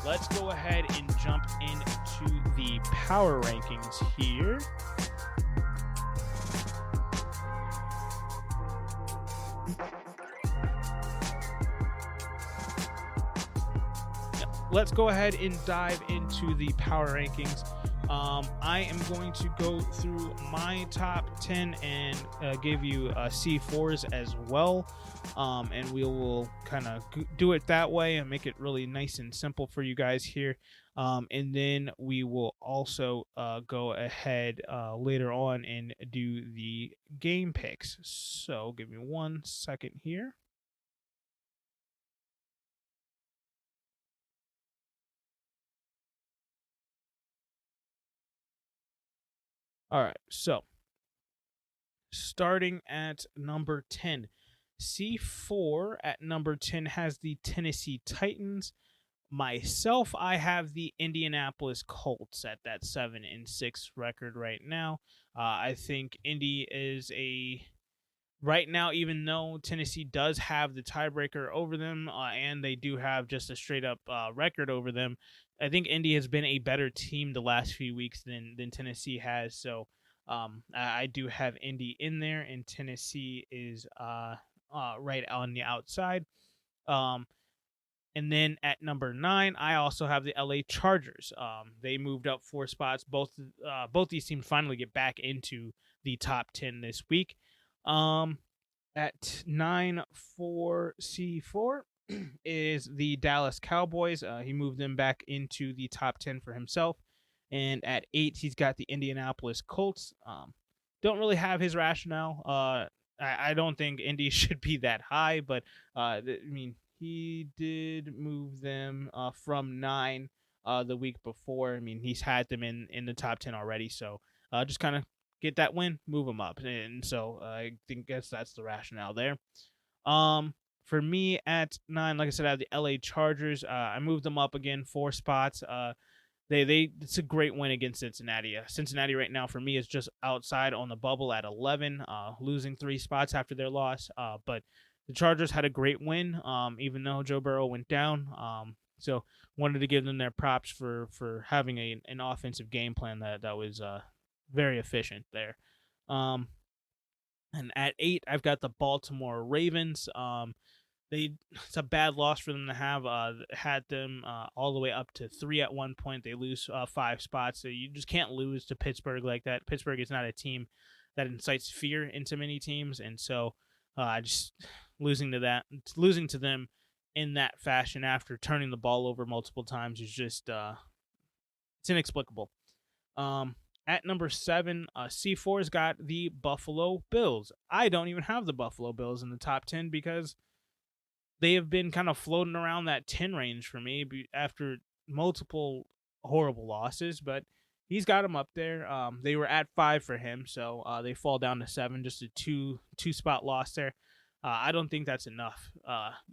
let's go ahead and jump into the power rankings here. Let's go ahead and dive into the power rankings. I am going to go through my top 10 and give you C4s as well. And we will kind of do it that way and make it really nice and simple for you guys here. And then we will also go ahead later on and do the game picks. So give me 1 second here. All right, so starting at number 10, C4 at number 10 has the Tennessee Titans. Myself, I have the Indianapolis Colts at that 7-6 record right now. I think Indy is right now, even though Tennessee does have the tiebreaker over them, and they do have just a straight up record over them, I think Indy has been a better team the last few weeks than Tennessee has. So I do have Indy in there, and Tennessee is right on the outside. And then at number 9, I also have the LA Chargers. They moved up 4 spots. Both these teams finally get back into the top 10 this week. At 9 for C4 is the Dallas Cowboys. He moved them back into the top 10 for himself. And at 8, he's got the Indianapolis Colts. Don't really have his rationale. I don't think Indy should be that high, but I mean, he did move them from 9 the week before. I mean, he's had them in the top 10 already, so just kind of get that win, move them up. And so I think that's the rationale there. For me at 9, like I said, I have the LA Chargers. I moved them up again 4 spots. It's a great win against Cincinnati. Cincinnati right now for me is just outside on the bubble at 11, losing 3 spots after their loss. But the Chargers had a great win, even though Joe Burrow went down. So wanted to give them their props for having an offensive game plan that was very efficient there. And at 8, I've got the Baltimore Ravens. It's a bad loss for them to have. Had them all the way up to 3 at one point. They lose 5 spots. So you just can't lose to Pittsburgh like that. Pittsburgh is not a team that incites fear into many teams, and so just losing to them in that fashion after turning the ball over multiple times is just it's inexplicable. At number 7, C4's got the Buffalo Bills. I don't even have the Buffalo Bills in the top 10 because they have been kind of floating around that 10 range for me after multiple horrible losses, but he's got them up there. They were at 5 for him, so they fall down to 7, just a two spot loss there. I don't think that's enough.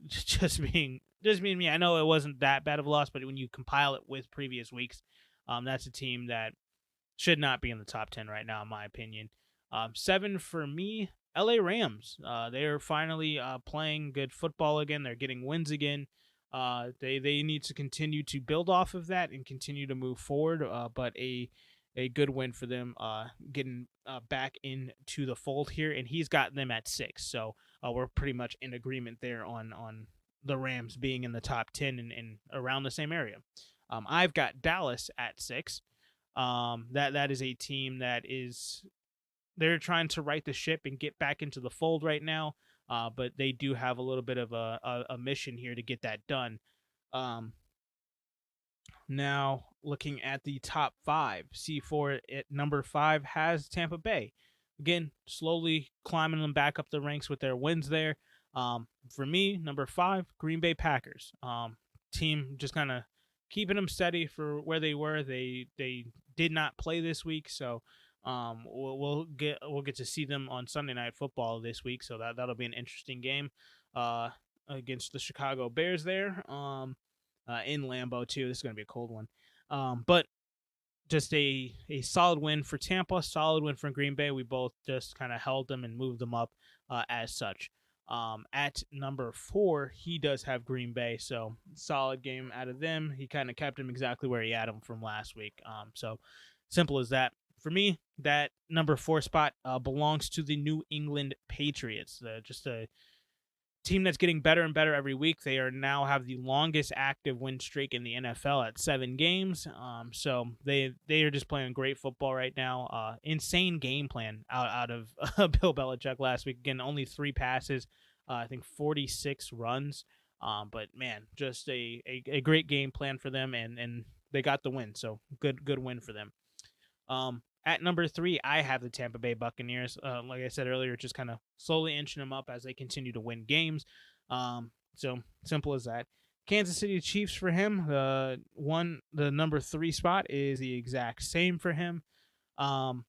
Just being me, I know it wasn't that bad of a loss, but when you compile it with previous weeks, that's a team that should not be in the top 10 right now, in my opinion. 7 for me, LA Rams. They are finally playing good football again. They're getting wins again. They need to continue to build off of that and continue to move forward. But a good win for them, getting back into the fold here, and he's got them at 6. So we're pretty much in agreement there on the Rams being in the top 10 and around the same area. I've got Dallas at 6. That is a team that they're trying to right the ship and get back into the fold right now, but they do have a little bit of a mission here to get that done. Now, looking at the top 5, C4 at number 5 has Tampa Bay. Again, slowly climbing them back up the ranks with their wins there. For me, number 5, Green Bay Packers. Team just kind of keeping them steady for where they were. They did not play this week, so we'll get to see them on Sunday Night Football this week. So that'll be an interesting game against the Chicago Bears there in Lambeau too. This is going to be a cold one, but just a solid win for Tampa, solid win for Green Bay. We both just kind of held them and moved them up as such. At number 4, he does have Green Bay, so solid game out of them. He kind of kept him exactly where he had him from last week. So simple as that. For me, that number 4 spot belongs to the New England Patriots. Just a team that's getting better and better every week. They are now have the longest active win streak in the NFL at 7 games. So they are just playing great football right now. Insane game plan out of Bill Belichick last week. Again, only 3 passes. I think 46 runs. But man, just a great game plan for them, and they got the win. So good win for them. At number 3, I have the Tampa Bay Buccaneers. Like I said earlier, just kind of slowly inching them up as they continue to win games. So simple as that. Kansas City Chiefs for him. The number 3 spot is the exact same for him. Can't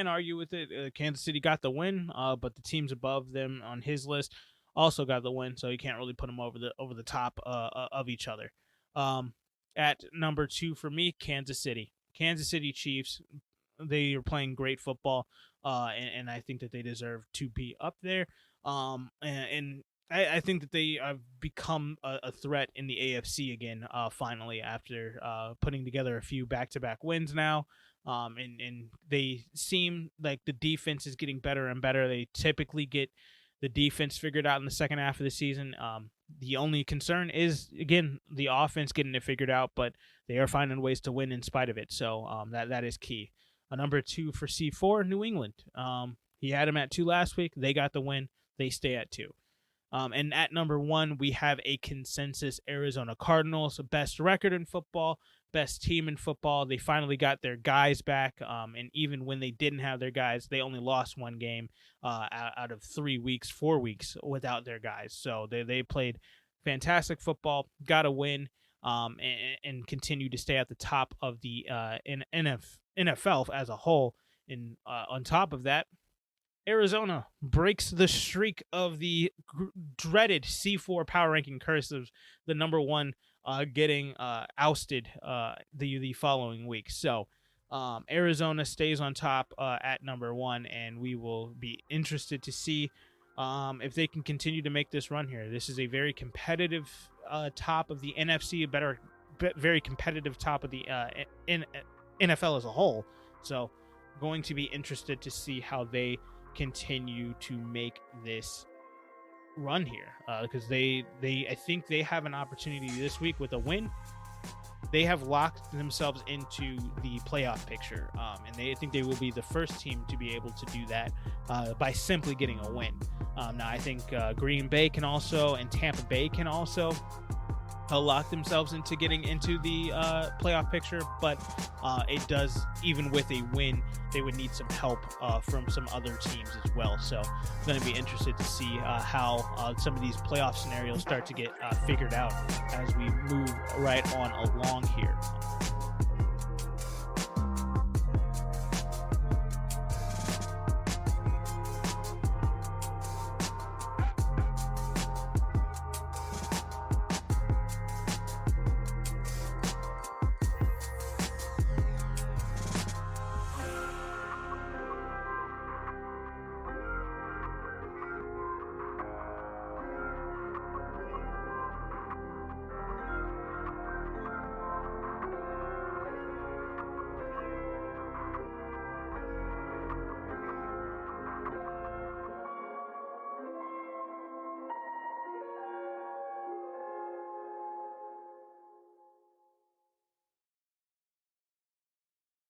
argue with it. Kansas City got the win, but the teams above them on his list also got the win, so you can't really put them over the top of each other. At number 2 for me, Kansas City Chiefs. They are playing great football, and I think that they deserve to be up there. And I think that they have become a threat in the AFC again, finally, after putting together a few back-to-back wins now. And they seem like the defense is getting better and better. They typically get the defense figured out in the second half of the season. The only concern is, again, the offense getting it figured out, but they are finding ways to win in spite of it. So that is key. Number 2 for C4, New England. He had him at 2 last week. They got the win. They stay at 2. And at number 1, we have a consensus Arizona Cardinals, best record in football, best team in football. They finally got their guys back, and even when they didn't have their guys, they only lost 1 game out of 4 weeks without their guys. So they played fantastic football, got a win, and continue to stay at the top of the NFL as a whole. And on top of that, Arizona breaks the streak of the dreaded C4 power ranking curse of the number 1 getting ousted the following week. So Arizona stays on top at number 1, and we will be interested to see if they can continue to make this run here. This is a very competitive top of the NFC, very competitive top of the NFL as a whole. So going to be interested to see how they continue to make this run here, because I think they have an opportunity this week with a win. They have locked themselves into the playoff picture, and I think they will be the first team to be able to do that by simply getting a win. Now I think Green Bay can also, and Tampa Bay can also lock themselves into getting into the playoff picture, but it does, even with a win, they would need some help from some other teams as well. So I'm going to be interested to see how some of these playoff scenarios start to get figured out as we move right on along here.